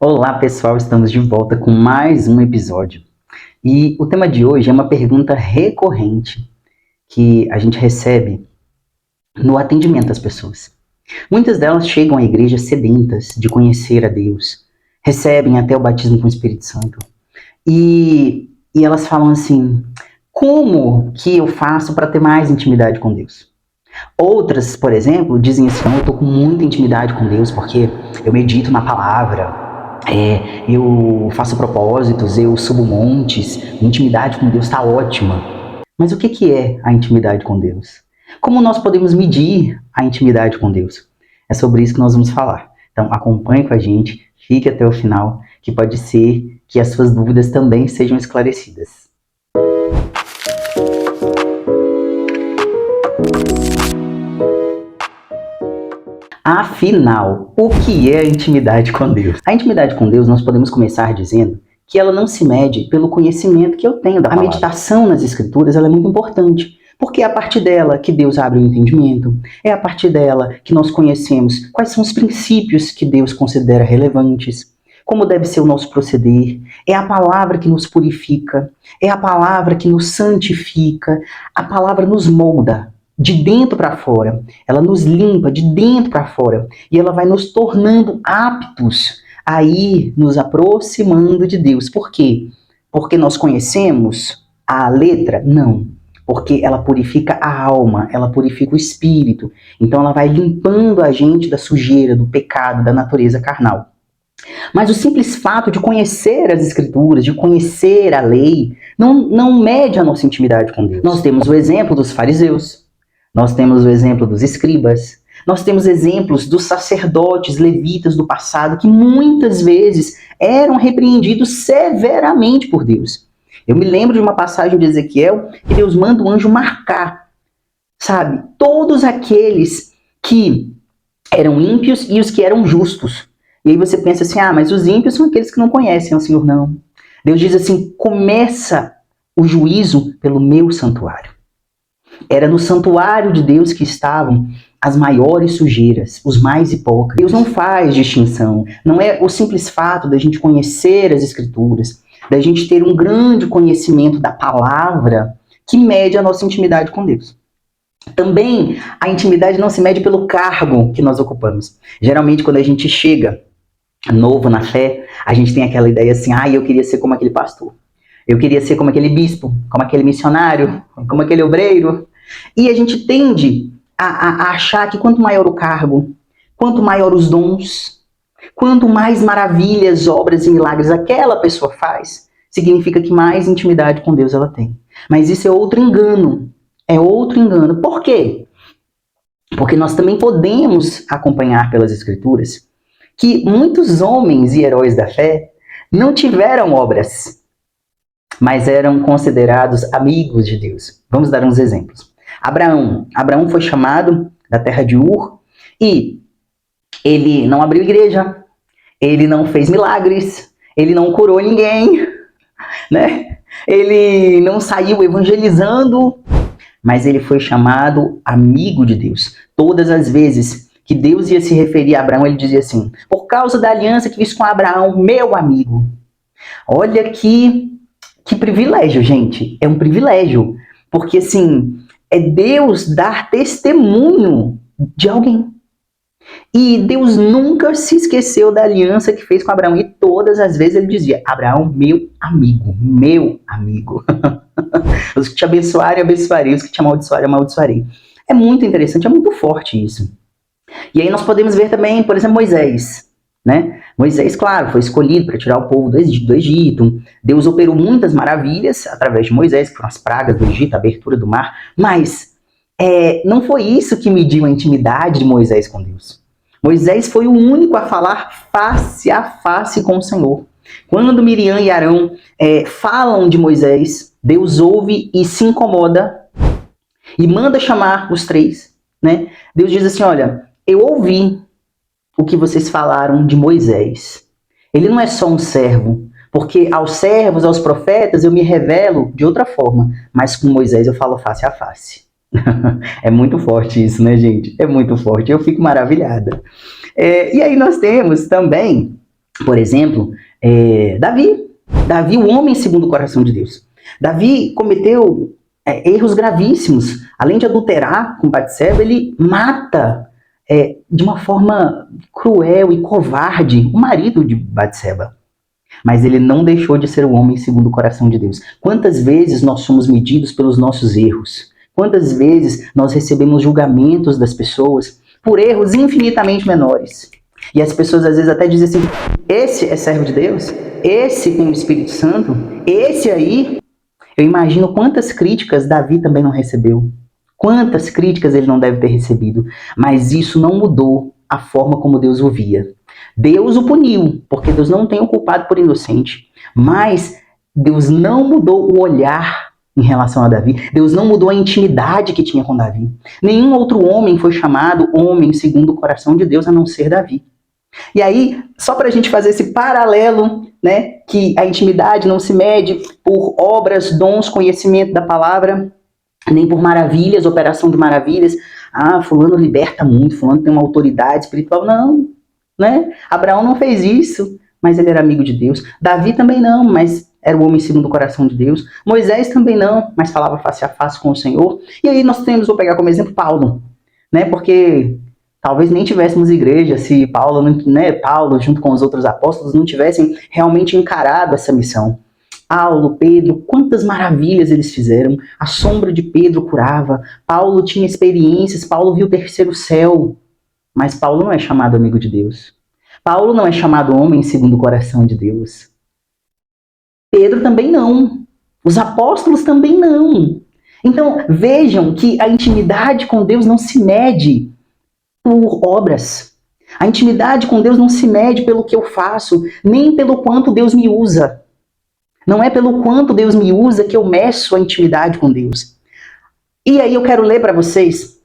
Olá pessoal, estamos de volta com mais um episódio. E o tema de hoje é uma pergunta recorrente que a gente recebe no atendimento às pessoas. Muitas delas chegam à igreja sedentas de conhecer a Deus, recebem até o batismo com o Espírito Santo. E elas falam assim, como que eu faço para ter mais intimidade com Deus? Outras, por exemplo, dizem assim, eu estou com muita intimidade com Deus porque eu medito na palavra, eu faço propósitos, eu subo montes, a intimidade com Deus está ótima. Mas o que é a intimidade com Deus? Como nós podemos medir a intimidade com Deus? É sobre isso que nós vamos falar. Então acompanhe com a gente, fique até o final, que pode ser que as suas dúvidas também sejam esclarecidas. Afinal, o que é a intimidade com Deus? A intimidade com Deus, nós podemos começar dizendo que ela não se mede pelo conhecimento que eu tenho da palavra. A meditação nas Escrituras ela é muito importante, porque é a partir dela que Deus abre o entendimento, é a partir dela que nós conhecemos quais são os princípios que Deus considera relevantes, como deve ser o nosso proceder, é a palavra que nos purifica, é a palavra que nos santifica, a palavra nos molda. De dentro para fora, ela nos limpa de dentro para fora e ela vai nos tornando aptos a ir nos aproximando de Deus. Por quê? Porque nós conhecemos a letra? Não. Porque ela purifica a alma, ela purifica o espírito. Então ela vai limpando a gente da sujeira, do pecado, da natureza carnal. Mas o simples fato de conhecer as Escrituras, de conhecer a lei, não mede a nossa intimidade com Deus. Nós temos o exemplo dos fariseus. Nós temos o exemplo dos escribas, nós temos exemplos dos sacerdotes levitas do passado que muitas vezes eram repreendidos severamente por Deus. Eu me lembro de uma passagem de Ezequiel que Deus manda um anjo marcar, sabe, todos aqueles que eram ímpios e os que eram justos. E aí você pensa assim, mas os ímpios são aqueles que não conhecem o Senhor, não. Deus diz assim, começa o juízo pelo meu santuário. Era no santuário de Deus que estavam as maiores sujeiras, os mais hipócritas. Deus não faz distinção. Não é o simples fato da gente conhecer as Escrituras, da gente ter um grande conhecimento da palavra que mede a nossa intimidade com Deus. Também a intimidade não se mede pelo cargo que nós ocupamos. Geralmente quando a gente chega novo na fé, a gente tem aquela ideia assim, eu queria ser como aquele pastor. Eu queria ser como aquele bispo, como aquele missionário, como aquele obreiro. E a gente tende a achar que quanto maior o cargo, quanto maior os dons, quanto mais maravilhas, obras e milagres aquela pessoa faz, significa que mais intimidade com Deus ela tem. Mas isso é outro engano. É outro engano. Por quê? Porque nós também podemos acompanhar pelas Escrituras que muitos homens e heróis da fé não tiveram obras, mas eram considerados amigos de Deus. Vamos dar uns exemplos. Abraão foi chamado da terra de Ur e ele não abriu igreja, ele não fez milagres, ele não curou ninguém, né? Ele não saiu evangelizando, mas ele foi chamado amigo de Deus. Todas as vezes que Deus ia se referir a Abraão, ele dizia assim, por causa da aliança que fiz com Abraão, meu amigo. Olha que privilégio, gente. É um privilégio. Porque, assim, é Deus dar testemunho de alguém. E Deus nunca se esqueceu da aliança que fez com Abraão. E todas as vezes ele dizia, Abraão, meu amigo, meu amigo. Os que te abençoarem, abençoarei. Os que te amaldiçoarem, amaldiçoarei. É muito interessante, é muito forte isso. E aí nós podemos ver também, por exemplo, Moisés. Né? Moisés, claro, foi escolhido para tirar o povo do Egito. Deus operou muitas maravilhas através de Moisés, que foram as pragas do Egito, a abertura do mar. Mas não foi isso que mediu a intimidade de Moisés com Deus. Moisés foi o único a falar face a face com o Senhor. Quando Miriam e Arão falam de Moisés, Deus ouve e se incomoda e manda chamar os três. Né? Deus diz assim, olha, eu ouvi o que vocês falaram de Moisés. Ele não é só um servo, porque aos servos, aos profetas, eu me revelo de outra forma, mas com Moisés eu falo face a face. É muito forte isso, né, gente? É muito forte, eu fico maravilhada. E aí nós temos também Por exemplo, Davi, o homem segundo o coração de Deus. Davi cometeu erros gravíssimos. Além de adulterar com Batseba, ele mata de uma forma cruel e covarde o marido de Batseba. Mas ele não deixou de ser o homem segundo o coração de Deus. Quantas vezes nós somos medidos pelos nossos erros? Quantas vezes nós recebemos julgamentos das pessoas por erros infinitamente menores? E as pessoas às vezes até dizem assim, esse é servo de Deus? Esse tem o Espírito Santo? Esse aí? Eu imagino quantas críticas Davi também não recebeu. Quantas críticas ele não deve ter recebido. Mas isso não mudou a forma como Deus o via. Deus o puniu, porque Deus não tem o culpado por inocente. Mas Deus não mudou o olhar em relação a Davi. Deus não mudou a intimidade que tinha com Davi. Nenhum outro homem foi chamado homem segundo o coração de Deus, a não ser Davi. E aí, só para a gente fazer esse paralelo, né, que a intimidade não se mede por obras, dons, conhecimento da palavra, nem por maravilhas, operação de maravilhas. Fulano liberta muito, fulano tem uma autoridade espiritual. Não, né? Abraão não fez isso, mas ele era amigo de Deus. Davi também não, mas era o homem segundo o coração de Deus. Moisés também não, mas falava face a face com o Senhor. E aí nós vou pegar como exemplo Paulo, né? Porque talvez nem tivéssemos igreja se Paulo, Paulo, junto com os outros apóstolos, não tivessem realmente encarado essa missão. Paulo, Pedro, quantas maravilhas eles fizeram. A sombra de Pedro curava. Paulo tinha experiências, Paulo viu o terceiro céu. Mas Paulo não é chamado amigo de Deus. Paulo não é chamado homem segundo o coração de Deus. Pedro também não. Os apóstolos também não. Então, vejam que a intimidade com Deus não se mede por obras. A intimidade com Deus não se mede pelo que eu faço, nem pelo quanto Deus me usa. Não é pelo quanto Deus me usa que eu meço a intimidade com Deus. E aí eu quero ler para vocês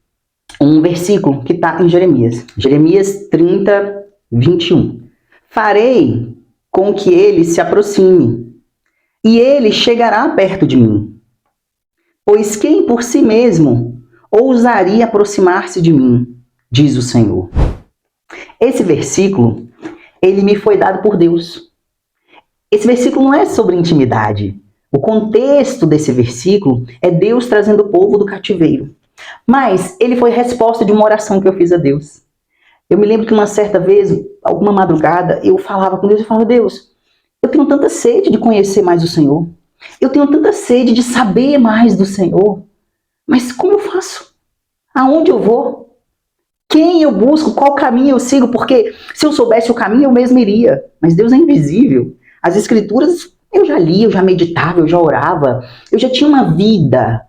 um versículo que está em Jeremias. Jeremias 30, 21. Farei com que ele se aproxime, e ele chegará perto de mim. Pois quem por si mesmo ousaria aproximar-se de mim, diz o Senhor. Esse versículo, ele me foi dado por Deus. Esse versículo não é sobre intimidade. O contexto desse versículo é Deus trazendo o povo do cativeiro. Mas ele foi resposta de uma oração que eu fiz a Deus. Eu me lembro que uma certa vez, alguma madrugada, eu falava com Deus e falava, Deus, eu tenho tanta sede de conhecer mais o Senhor. Eu tenho tanta sede de saber mais do Senhor. Mas como eu faço? Aonde eu vou? Quem eu busco? Qual caminho eu sigo? Porque se eu soubesse o caminho, eu mesmo iria. Mas Deus é invisível. As Escrituras eu já li, eu já meditava, eu já orava. Eu já tinha uma vida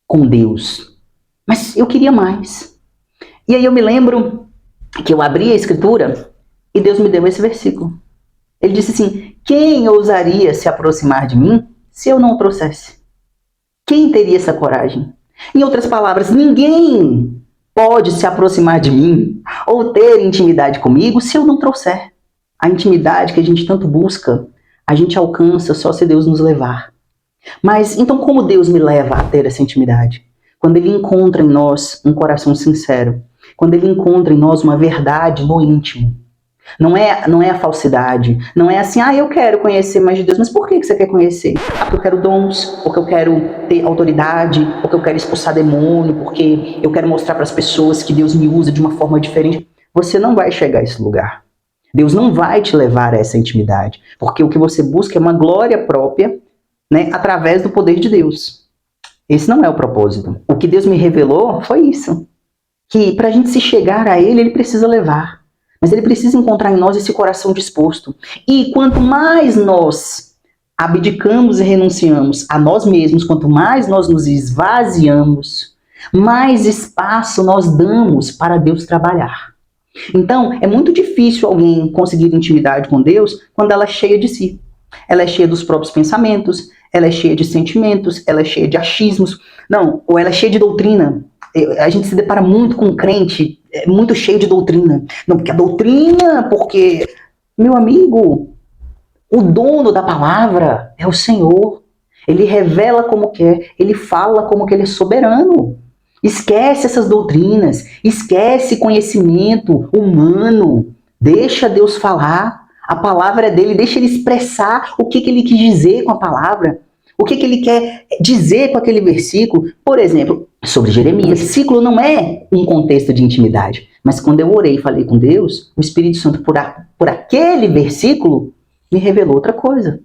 com Deus. Mas eu queria mais. E aí eu me lembro que eu abri a Escritura e Deus me deu esse versículo. Ele disse assim, quem ousaria se aproximar de mim se eu não o trouxesse? Quem teria essa coragem? Em outras palavras, ninguém pode se aproximar de mim ou ter intimidade comigo se eu não trouxer. A intimidade que a gente tanto busca, a gente alcança só se Deus nos levar. Mas então como Deus me leva a ter essa intimidade? Quando Ele encontra em nós um coração sincero. Quando Ele encontra em nós uma verdade no íntimo. Não é a falsidade. Não é assim, eu quero conhecer mais de Deus. Mas por que você quer conhecer? Porque eu quero dons, porque eu quero ter autoridade, porque eu quero expulsar demônio, porque eu quero mostrar para as pessoas que Deus me usa de uma forma diferente. Você não vai chegar a esse lugar. Deus não vai te levar a essa intimidade. Porque o que você busca é uma glória própria, né, através do poder de Deus. Esse não é o propósito. O que Deus me revelou foi isso. Que para a gente se chegar a Ele, Ele precisa levar. Mas Ele precisa encontrar em nós esse coração disposto. E quanto mais nós abdicamos e renunciamos a nós mesmos, quanto mais nós nos esvaziamos, mais espaço nós damos para Deus trabalhar. Então, é muito difícil alguém conseguir intimidade com Deus quando ela é cheia de si. Ela é cheia dos próprios pensamentos, ela é cheia de sentimentos, ela é cheia de achismos. Não, ou ela é cheia de doutrina. A gente se depara muito com um crente muito cheio de doutrina. Não, porque a doutrina, porque, meu amigo, o dono da palavra é o Senhor. Ele revela como quer, ele fala como que ele é soberano. Esquece essas doutrinas, esquece conhecimento humano. Deixa Deus falar. A palavra é dele, deixa ele expressar o que ele quis dizer com a palavra. O que ele quer dizer com aquele versículo. Por exemplo, sobre Jeremias. O versículo não é um contexto de intimidade. Mas quando eu orei e falei com Deus, o Espírito Santo, por aquele versículo, me revelou outra coisa.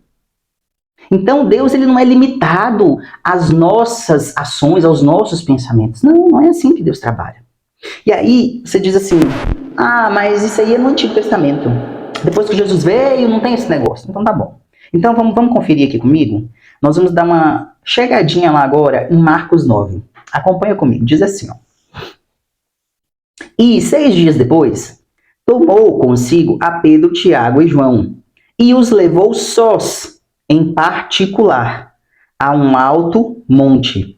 Então Deus ele não é limitado às nossas ações, aos nossos pensamentos. Não, não é assim que Deus trabalha. E aí você diz assim, mas isso aí é no Antigo Testamento. Depois que Jesus veio, não tem esse negócio. Então tá bom. Então vamos conferir aqui comigo. Nós vamos dar uma chegadinha lá agora em Marcos 9. Acompanha comigo. Diz assim, ó. E 6 dias depois, tomou consigo a Pedro, Tiago e João e os levou sós, em particular, a um alto monte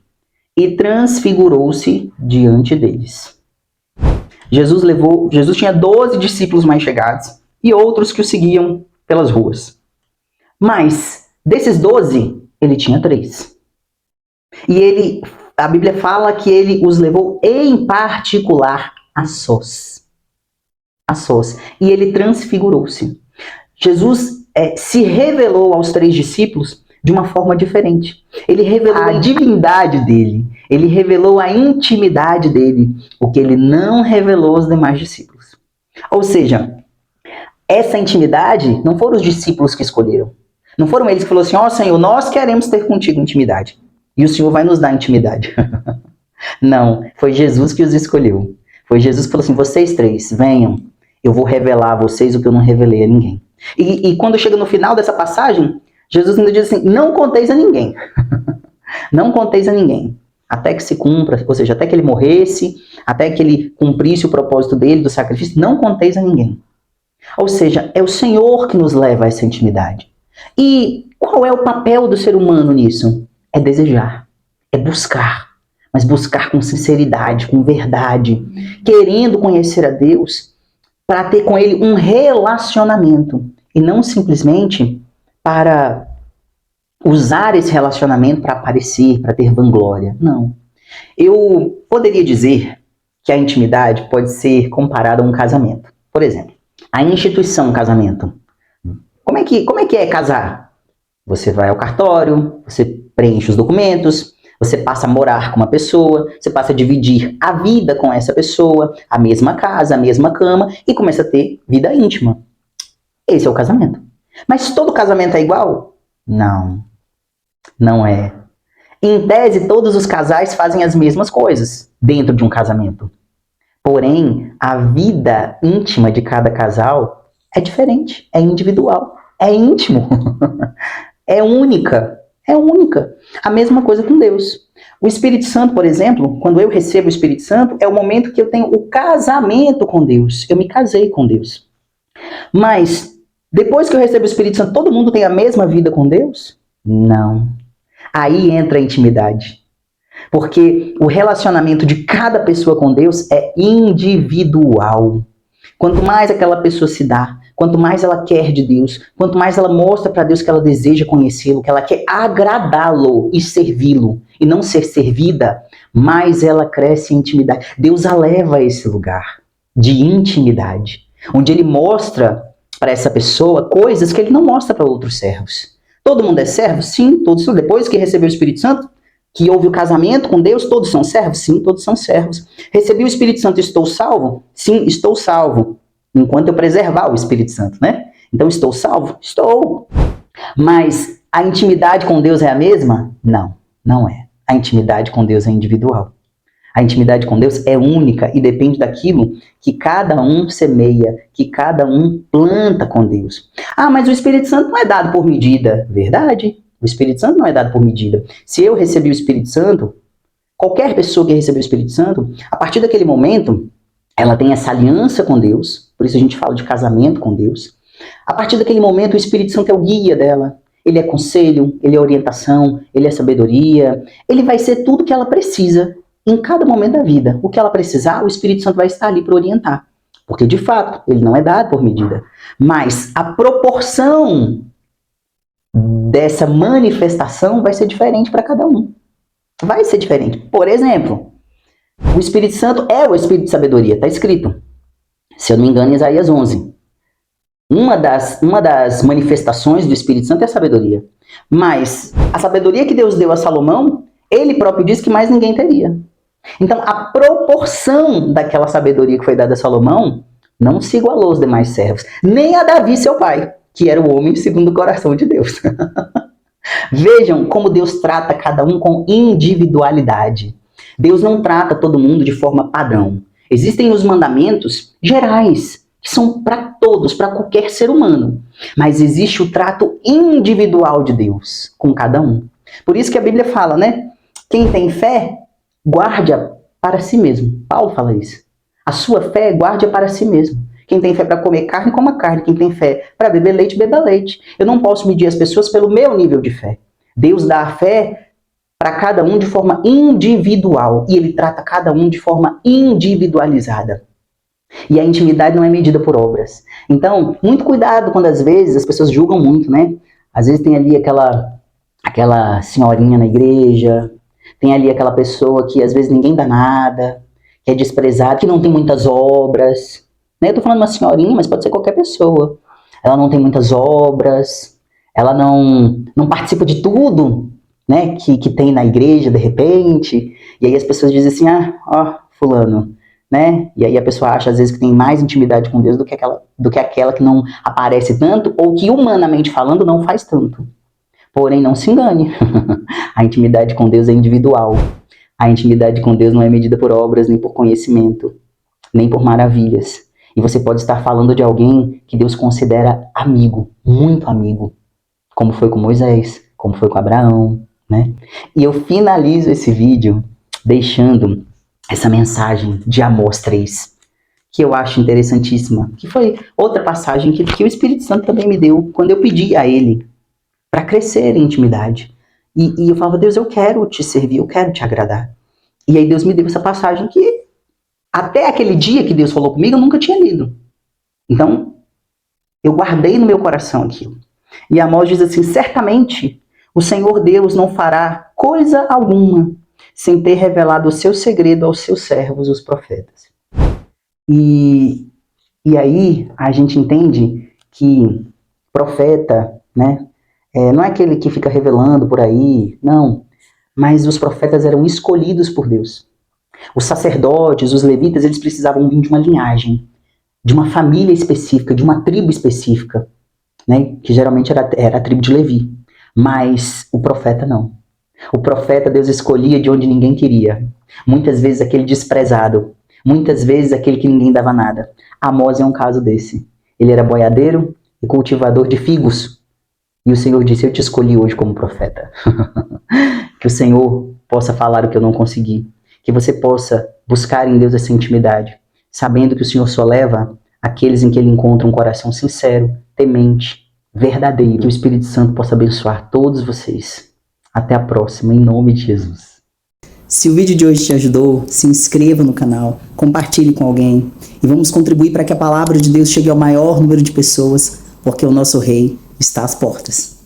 e transfigurou-se diante deles. Jesus tinha 12 discípulos mais chegados e outros que o seguiam pelas ruas. Mas, desses 12, ele tinha 3. E a Bíblia fala que ele os levou em particular a sós. A sós. E ele transfigurou-se. Jesus se revelou aos 3 discípulos de uma forma diferente. Ele revelou a divindade dele. Ele revelou a intimidade dele. O que ele não revelou aos demais discípulos. Ou seja, essa intimidade não foram os discípulos que escolheram. Não foram eles que falaram assim, Senhor, nós queremos ter contigo intimidade. E o Senhor vai nos dar intimidade. Não, foi Jesus que os escolheu. Foi Jesus que falou assim, vocês 3, venham. Eu vou revelar a vocês o que eu não revelei a ninguém. E quando chega no final dessa passagem, Jesus ainda diz assim, não conteis a ninguém. Não conteis a ninguém. Até que se cumpra, ou seja, até que ele morresse, até que ele cumprisse o propósito dele, do sacrifício, não conteis a ninguém. Ou seja, é o Senhor que nos leva a essa intimidade. E qual é o papel do ser humano nisso? É desejar, é buscar, mas buscar com sinceridade, com verdade, querendo conhecer a Deus para ter com Ele um relacionamento e não simplesmente para usar esse relacionamento para aparecer, para ter vanglória. Não. Eu poderia dizer que a intimidade pode ser comparada a um casamento. Por exemplo, a instituição casamento. Como é que é casar? Você vai ao cartório, você preenche os documentos, você passa a morar com uma pessoa, você passa a dividir a vida com essa pessoa, a mesma casa, a mesma cama, e começa a ter vida íntima. Esse é o casamento. Mas todo casamento é igual? Não, não é. Em tese, todos os casais fazem as mesmas coisas dentro de um casamento. Porém, a vida íntima de cada casal é diferente, é individual, é íntimo, é única, é única. A mesma coisa com Deus. O Espírito Santo, por exemplo, quando eu recebo o Espírito Santo, é o momento que eu tenho o casamento com Deus. Eu me casei com Deus. Mas, depois que eu recebo o Espírito Santo, todo mundo tem a mesma vida com Deus? Não. Aí entra a intimidade. Porque o relacionamento de cada pessoa com Deus é individual. Quanto mais aquela pessoa se dá, quanto mais ela quer de Deus, quanto mais ela mostra para Deus que ela deseja conhecê-lo, que ela quer agradá-lo e servi-lo, e não ser servida, mais ela cresce em intimidade. Deus a leva a esse lugar de intimidade, onde ele mostra para essa pessoa coisas que ele não mostra para outros servos. Todo mundo é servo? Sim, todos são. Depois que recebeu o Espírito Santo, que houve o casamento com Deus, todos são servos? Sim, todos são servos. Recebi o Espírito Santo, estou salvo? Sim, estou salvo. Enquanto eu preservar o Espírito Santo, né? Então, estou salvo? Estou. Mas a intimidade com Deus é a mesma? Não, não é. A intimidade com Deus é individual. A intimidade com Deus é única e depende daquilo que cada um semeia, que cada um planta com Deus. Mas o Espírito Santo não é dado por medida. Verdade. O Espírito Santo não é dado por medida. Se eu recebi o Espírito Santo, qualquer pessoa que recebeu o Espírito Santo, a partir daquele momento, ela tem essa aliança com Deus, por isso a gente fala de casamento com Deus. A partir daquele momento, o Espírito Santo é o guia dela. Ele é conselho, ele é orientação, ele é sabedoria. Ele vai ser tudo que ela precisa em cada momento da vida. O que ela precisar, o Espírito Santo vai estar ali para orientar. Porque, de fato, ele não é dado por medida. Mas a proporção dessa manifestação vai ser diferente para cada um. Vai ser diferente. Por exemplo, o Espírito Santo é o Espírito de sabedoria. Está escrito. Se eu não me engano, em Isaías 11. Uma das manifestações do Espírito Santo é a sabedoria. Mas a sabedoria que Deus deu a Salomão, ele próprio disse que mais ninguém teria. Então, a proporção daquela sabedoria que foi dada a Salomão não se igualou aos demais servos, nem a Davi, seu pai, que era o homem segundo o coração de Deus. Vejam como Deus trata cada um com individualidade. Deus não trata todo mundo de forma padrão. Existem os mandamentos gerais, que são para todos, para qualquer ser humano. Mas existe o trato individual de Deus com cada um. Por isso que a Bíblia fala, né? Quem tem fé, guarde-a para si mesmo. Paulo fala isso. A sua fé, guarde-a para si mesmo. Quem tem fé para comer carne, coma carne. Quem tem fé para beber leite, beba leite. Eu não posso medir as pessoas pelo meu nível de fé. Deus dá a fé para cada um de forma individual. E Ele trata cada um de forma individualizada. E a intimidade não é medida por obras. Então, muito cuidado quando às vezes as pessoas julgam muito, né? Às vezes tem ali aquela senhorinha na igreja, tem ali aquela pessoa que às vezes ninguém dá nada, que é desprezada, que não tem muitas obras. Né? Eu tô falando de uma senhorinha, mas pode ser qualquer pessoa. Ela não tem muitas obras, ela não participa de tudo, né, que tem na igreja, de repente. E aí as pessoas dizem assim, fulano, né? E aí a pessoa acha às vezes que tem mais intimidade com Deus do que aquela que não aparece tanto, ou que humanamente falando não faz tanto. Porém, não se engane, a intimidade com Deus é individual. A intimidade com Deus não é medida por obras, nem por conhecimento, nem por maravilhas. E você pode estar falando de alguém que Deus considera amigo, muito amigo, como foi com Moisés, como foi com Abraão, né? E eu finalizo esse vídeo deixando essa mensagem de Amós 3, que eu acho interessantíssima, que foi outra passagem que o Espírito Santo também me deu quando eu pedi a Ele para crescer em intimidade. E eu falava, Deus, eu quero te servir, eu quero te agradar. E aí Deus me deu essa passagem que até aquele dia que Deus falou comigo, eu nunca tinha lido. Então, eu guardei no meu coração aquilo. E Amós diz assim, certamente o Senhor Deus não fará coisa alguma sem ter revelado o seu segredo aos seus servos, os profetas. E aí a gente entende que profeta, né, não é aquele que fica revelando por aí, não. Mas os profetas eram escolhidos por Deus. Os sacerdotes, os levitas, eles precisavam vir de uma linhagem, de uma família específica, de uma tribo específica, né, que geralmente era a tribo de Levi. Mas o profeta não. O profeta Deus escolhia de onde ninguém queria. Muitas vezes aquele desprezado, muitas vezes aquele que ninguém dava nada. Amós é um caso desse. Ele era boiadeiro e cultivador de figos. E o Senhor disse, eu te escolhi hoje como profeta. Que o Senhor possa falar o que eu não consegui. Que você possa buscar em Deus essa intimidade, sabendo que o Senhor só leva aqueles em que Ele encontra um coração sincero, temente, verdadeiro. Que o Espírito Santo possa abençoar todos vocês. Até a próxima, em nome de Jesus. Se o vídeo de hoje te ajudou, se inscreva no canal, compartilhe com alguém e vamos contribuir para que a palavra de Deus chegue ao maior número de pessoas, porque o nosso Rei está às portas.